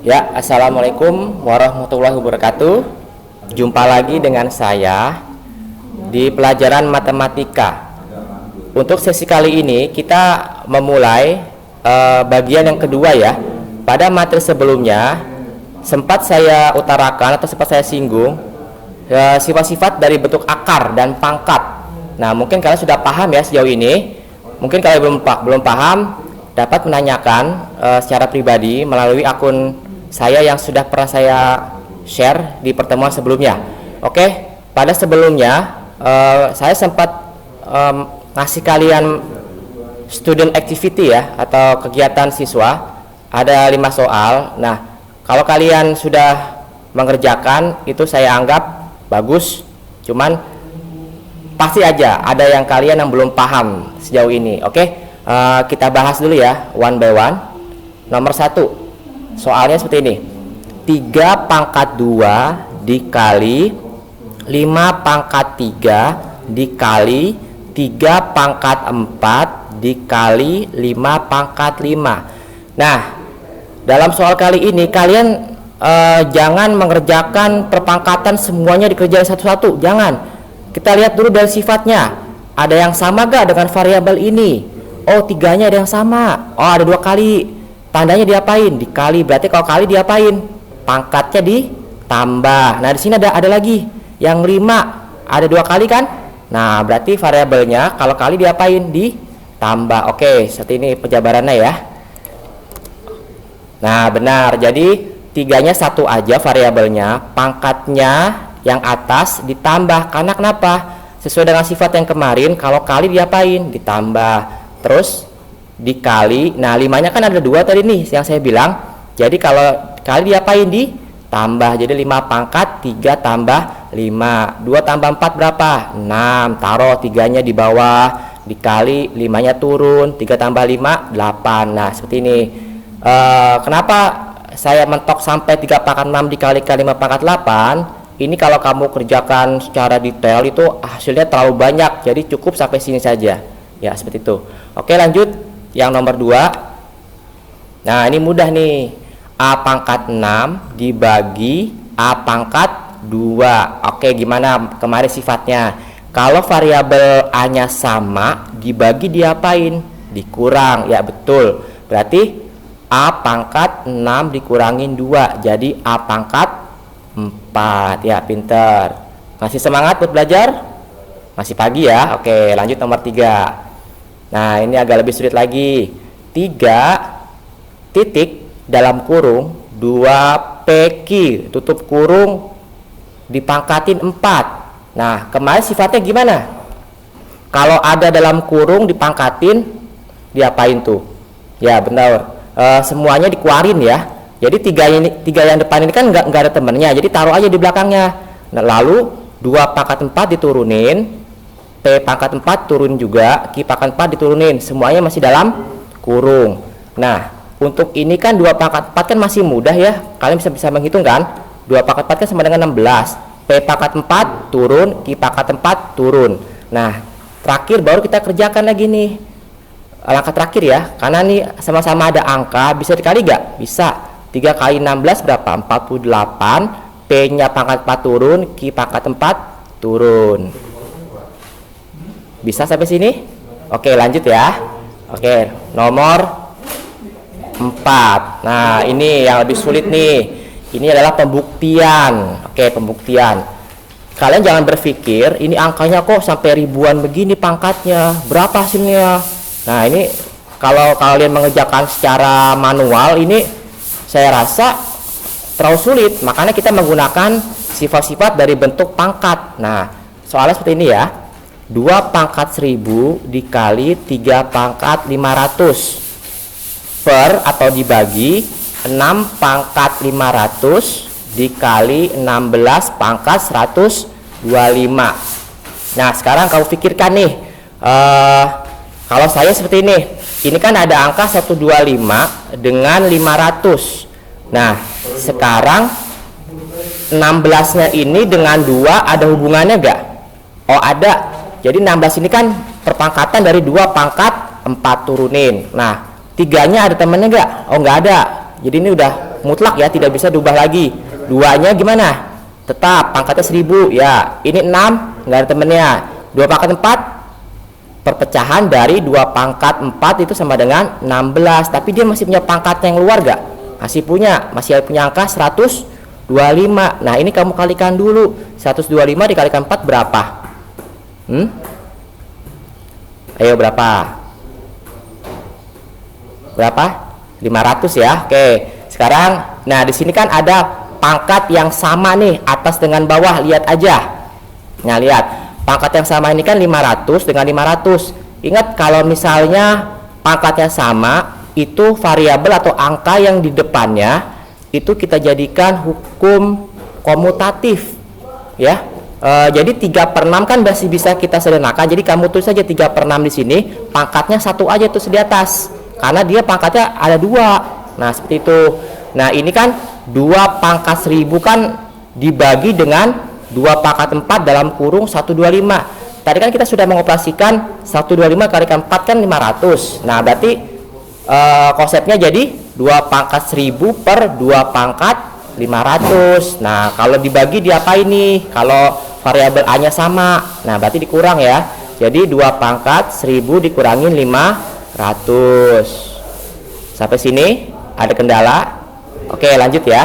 Ya, assalamualaikum warahmatullahi wabarakatuh. Jumpa lagi dengan saya di pelajaran matematika. Untuk sesi kali ini kita memulai bagian yang kedua ya. Pada materi sebelumnya sempat saya utarakan atau sempat saya singgung sifat-sifat dari bentuk akar dan pangkat. Nah, mungkin kalian sudah paham ya sejauh ini. Mungkin kalian belum paham, dapat menanyakan secara pribadi melalui akun saya yang sudah pernah saya share di pertemuan sebelumnya. Oke, pada sebelumnya saya sempat ngasih kalian student activity ya, atau kegiatan siswa. Ada 5 soal. Nah, kalau kalian sudah mengerjakan itu saya anggap bagus. Cuman pasti aja ada yang kalian yang belum paham sejauh ini. Oke, kita bahas dulu ya one by one. Nomor 1, soalnya seperti ini. 3 pangkat 2 dikali 5 pangkat 3 dikali 3 pangkat 4 dikali 5 pangkat 5. Nah, dalam soal kali ini kalian jangan mengerjakan perpangkatan semuanya dikerjain satu-satu. Jangan. Kita lihat dulu dari sifatnya. Ada yang sama gak dengan variabel ini? Oh, 3-nya ada yang sama. Oh, ada 2 kali. Tandanya diapain? Dikali. Berarti kalau kali diapain? Pangkatnya ditambah. Nah, di sini ada lagi yang 5, ada 2 kali kan? Nah, berarti variabelnya kalau kali diapain? Ditambah. Oke, seperti ini penjabarannya ya. Nah, benar. Jadi 3-nya satu aja variabelnya, pangkatnya yang atas ditambah. Karena kenapa? Sesuai dengan sifat yang kemarin, kalau kali diapain? Ditambah. Terus dikali. Nah, 5-nya kan ada 2 tadi nih yang saya bilang. Jadi kalau kali diapain? Ditambah. Jadi 5 pangkat 3 tambah 5. 2 tambah 4 berapa? 6. Taruh 3-nya di bawah, dikali 5-nya turun, 3 tambah 5 8. Nah, seperti ini. Kenapa saya mentok sampai 3 pangkat 6 dikalikan 5 pangkat 8? Ini kalau kamu kerjakan secara detail itu hasilnya terlalu banyak. Jadi cukup sampai sini saja. Ya, seperti itu. Oke, lanjut. Yang nomor 2. Nah, ini mudah nih. A pangkat 6 dibagi A pangkat 2. Oke, gimana kemarin sifatnya? Kalau variabel A-nya sama, dibagi diapain? Dikurang. Ya, betul. Berarti A pangkat 6 dikurangin 2. Jadi A pangkat 4. Ya, pinter. Masih semangat buat belajar? Masih pagi ya. Oke, lanjut nomor 3. Nah, ini agak lebih sulit lagi. 3 titik dalam kurung 2 PQ tutup kurung dipangkatin 4. Nah, kemarin sifatnya gimana? Kalau ada dalam kurung dipangkatin diapain tuh? Ya, benar. Semuanya dikeluarin ya. Jadi 3 yang depan ini kan nggak ada temennya. Jadi taruh aja di belakangnya. Nah, lalu 2 pangkat 4 diturunin, P pangkat 4 turun juga, Q pangkat 4 diturunin. Semuanya masih dalam kurung. Nah, untuk ini kan 2 pangkat 4 kan masih mudah ya. Kalian bisa menghitung kan? 2 pangkat 4 kan sama dengan 16. P pangkat 4 turun, Q pangkat 4 turun. Nah, terakhir baru kita kerjakan lagi nih. Langkah terakhir ya. Karena nih sama-sama ada angka, bisa dikali gak? Bisa. 3 kali 16 berapa? 48. P-nya pangkat 4 turun, Q pangkat 4 turun. Bisa sampai sini? Oke, lanjut ya. Oke, nomor 4. Nah, ini yang lebih sulit nih. Ini adalah pembuktian. Oke, pembuktian. Kalian jangan berpikir ini angkanya kok sampai ribuan begini pangkatnya. Berapa hasilnya? Nah, ini kalau kalian mengerjakan secara manual ini saya rasa terlalu sulit. Makanya kita menggunakan sifat-sifat dari bentuk pangkat. Nah, soalnya seperti ini ya. 2 pangkat 1000 dikali 3 pangkat 500 per atau dibagi 6 pangkat 500 dikali 16 pangkat 125. Nah, sekarang kamu pikirkan nih, kalau saya seperti ini kan ada angka 125 dengan 500. Nah, sekarang 16-nya ini dengan 2 ada hubungannya enggak? Oh, ada. Jadi 16 ini kan perpangkatan dari 2 pangkat 4 turunin. Nah, 3-nya ada temennya enggak? Oh, enggak ada. Jadi ini udah mutlak ya, tidak bisa diubah lagi. 2-nya gimana? Tetap pangkatnya 1000 ya. Ini 6 nggak ada temennya. 2 pangkat 4 perpecahan dari 2 pangkat 4 itu sama dengan 16, tapi dia masih punya pangkat yang luar gak? Masih punya angka 125. Nah ini kamu kalikan dulu, 125 dikalikan 4 berapa? Ayo berapa? 500 ya. Oke, sekarang nah di sini kan ada pangkat yang sama nih, atas dengan bawah, lihat aja. Nah lihat, pangkat yang sama ini kan 500 dengan 500. Ingat kalau misalnya pangkatnya sama, itu variabel atau angka yang di depannya itu kita jadikan hukum komutatif ya. Jadi 3/6 kan masih bisa kita sederhanakan. Jadi kamu tulis saja 3/6 di sini, pangkatnya 1 aja tuh di atas, karena dia pangkatnya ada 2. Nah seperti itu. Nah ini kan 2 pangkat 1000 kan dibagi dengan 2 pangkat 4 dalam kurung 125. Tadi kan kita sudah mengoperasikan 125 kalikan 4 kan 500. Nah berarti konsepnya jadi 2 pangkat 1000 per 2 pangkat 500. Nah kalau dibagi diapain nih? Kalau variabel A nya sama, nah berarti dikurang ya. Jadi 2 pangkat 1000 dikurangin 500. Sampai sini ada kendala? Oke lanjut ya.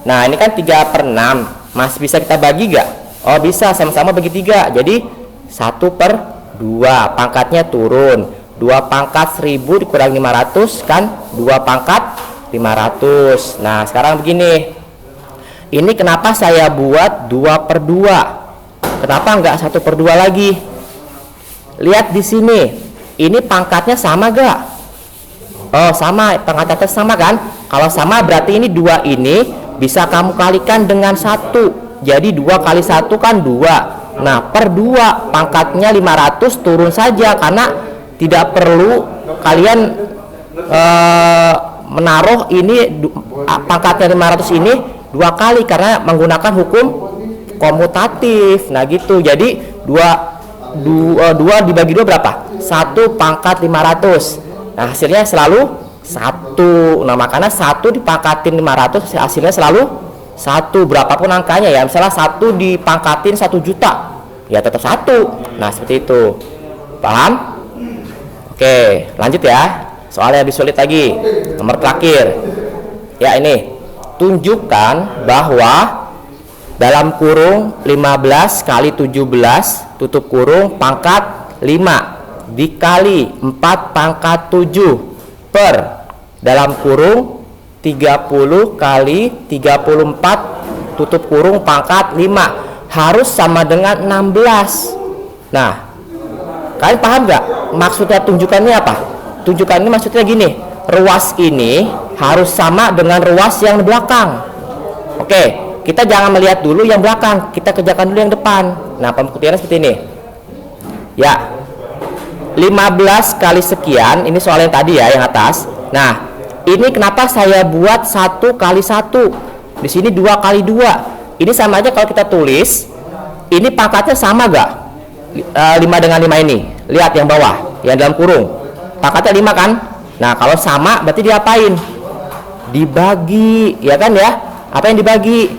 Nah ini kan 3/6, masih bisa kita bagi gak? Oh bisa, sama-sama bagi 3. Jadi 1/2, pangkatnya turun. 2 pangkat 1000 dikurangi 500 kan 2 pangkat 500. Nah sekarang begini, ini kenapa saya buat 2/2, kenapa enggak 1/2 lagi? Lihat di sini, ini pangkatnya sama gak? Oh sama, pangkatnya sama kan? Kalau sama berarti ini 2 ini bisa kamu kalikan dengan 1. Jadi 2 kali 1 kan 2. Nah per 2 pangkatnya 500 turun saja, karena tidak perlu kalian menaruh ini pangkatnya 500 ini 2 kali, karena menggunakan hukum komutatif. Nah gitu. Jadi 2 dibagi 2 berapa? 1 pangkat 500. Nah hasilnya selalu 1. Nah makanya 1 dipangkatin 500 hasilnya selalu 1, berapapun angkanya ya. Misalnya 1 dipangkatin 1 juta ya tetap 1. Nah seperti itu, paham? Oke lanjut ya, soalnya lebih sulit lagi. Nomor terakhir ya, ini tunjukkan bahwa dalam kurung 15 kali 17 tutup kurung pangkat 5 dikali 4 pangkat 7 per dalam kurung 30 kali 34 tutup kurung pangkat 5 harus sama dengan 16. Nah kalian paham gak maksudnya tunjukannya apa? Tunjukan ini maksudnya gini, ruas ini harus sama dengan ruas yang di belakang. Oke, kita jangan melihat dulu yang belakang, kita kerjakan dulu yang depan. Nah pembuktiannya seperti ini ya, 15 kali sekian, ini soal yang tadi ya, yang atas. Nah ini kenapa saya buat 1 kali 1, di sini 2 kali 2. Ini sama aja kalau kita tulis, ini pangkatnya sama gak? 5 dengan 5 ini, lihat yang bawah, yang dalam kurung, pangkatnya 5 kan? Nah kalau sama berarti diapain? Dibagi, ya kan ya? Apa yang dibagi?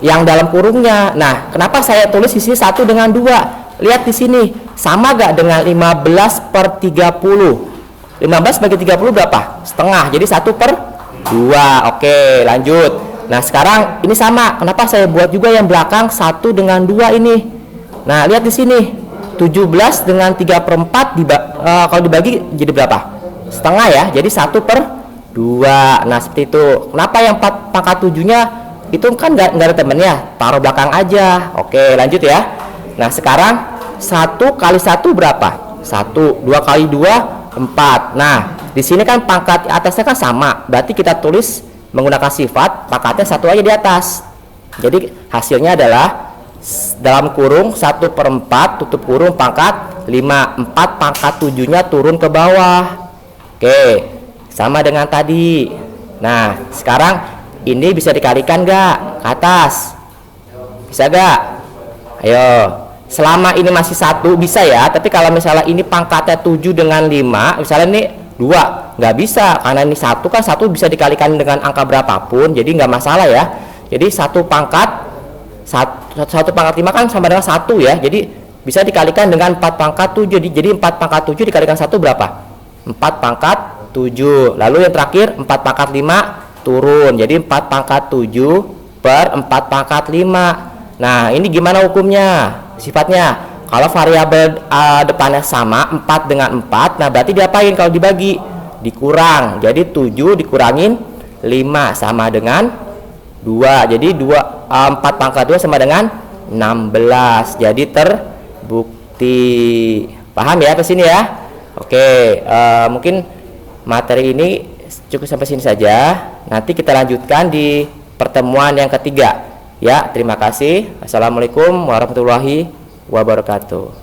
Yang dalam kurungnya. Nah kenapa saya tulis di sini 1 dengan 2? Lihat di sini, sama gak dengan 15/30? 15 bagi 30 berapa? Setengah, jadi 1/2. Oke lanjut. Nah sekarang ini sama, kenapa saya buat juga yang belakang 1 dengan 2 ini? Nah lihat di sini, 17 dengan 3/4 kalau dibagi jadi berapa? Setengah ya, jadi 1/2. Nah seperti itu. Kenapa yang pangkat 7 nya itu kan nggak ada temennya, taruh belakang aja. Oke lanjut ya. Nah sekarang 1 kali 1 berapa? 1. 2 kali 2 4. Nah di sini kan pangkat atasnya kan sama, berarti kita tulis menggunakan sifat pangkatnya 1 aja di atas. Jadi hasilnya adalah dalam kurung 1/4 tutup kurung pangkat 5, 4 pangkat 7 nya turun ke bawah. Oke sama dengan tadi. Nah sekarang ini bisa dikalikan gak ke atas? Bisa gak? Ayo, selama ini masih 1 bisa ya. Tapi kalau misalnya ini pangkatnya 7 dengan 5, misalnya ini 2. Nggak bisa, karena ini 1 kan, 1 bisa dikalikan dengan angka berapapun, jadi nggak masalah ya. Jadi 1 pangkat 5 kan sama dengan 1 ya, jadi bisa dikalikan dengan 4 pangkat 7. Jadi 4 pangkat 7 dikalikan 1 berapa? 4 pangkat 7. Lalu yang terakhir 4 pangkat 5 turun, jadi 4 pangkat 7 per 4 pangkat 5. Nah ini gimana hukumnya, sifatnya? Kalau variabel depannya sama 4 dengan 4, nah berarti diapain kalau dibagi? Dikurang, jadi 7 dikurangin 5 sama dengan 2, jadi 4 pangkat 2 sama dengan 16, jadi terbukti. Paham ya ke sini ya? Oke, mungkin materi ini cukup sampai sini saja. Nanti kita lanjutkan di pertemuan yang ketiga. Ya, terima kasih. Assalamualaikum warahmatullahi wabarakatuh.